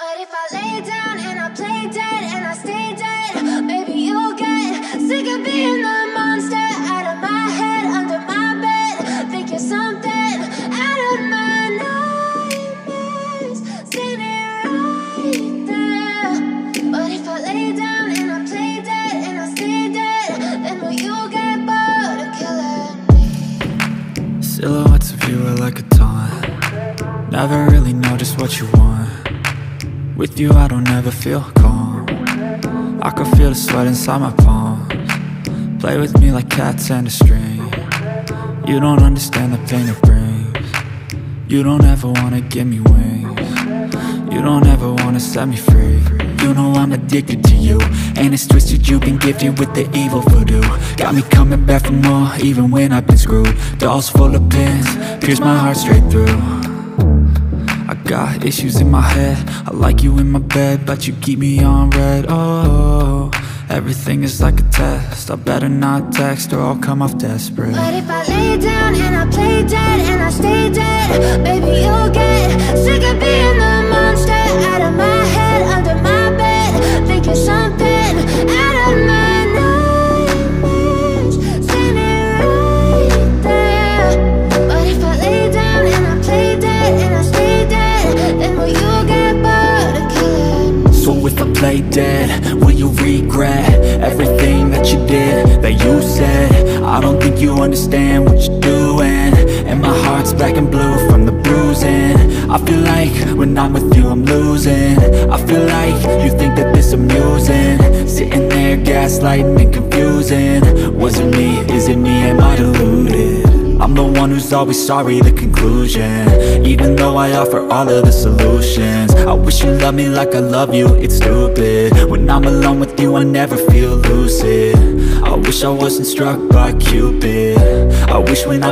But if I lay down and I play dead and I stay dead, maybe you'll get sick of being the monster out of my head, under my bed. Think you're something out of my nightmares, standing right there. But if I lay down and I play dead and I stay dead, then will you get bored of killing me? Silhouettes of you are like a taunt. Never really know just what you want. With you I don't ever feel calm. I can feel the sweat inside my palms. Play with me like cats and a string. You don't understand the pain it brings. You don't ever wanna give me wings. You don't ever wanna set me free. You know I'm addicted to you, and it's twisted, you've been gifted with the evil voodoo. Got me coming back for more, even when I've been screwed. Dolls full of pins, pierce my heart straight through. I got issues in my head, I like you in my bed, but you keep me on red. Oh, everything is like a test, I better not text or I'll come off desperate. But if I lay down and I play dead and I stay dead, baby you'll get sick of being the monster out of my head, under my bed. Think you're something out of my nightmares, standing right there. But if I lay down and I play dead and I stay dead, then will you get bored of killing me? So if I play dead, will you regret everything that you did, that you said? I don't think you understand what you're doing, and my heart's black and blue from the bruising. I feel like when I'm with you I'm losing. I feel like you think that this amusing, sitting there gaslighting and confusing. Was it me? Is it me? Am I deluded? I'm the one who's always sorry, the conclusion, even though I offer all of the solutions. I wish you loved me like I love you, it's stupid. When I'm alone with you I never feel lucid. I wish I wasn't struck by Cupid. I wish when I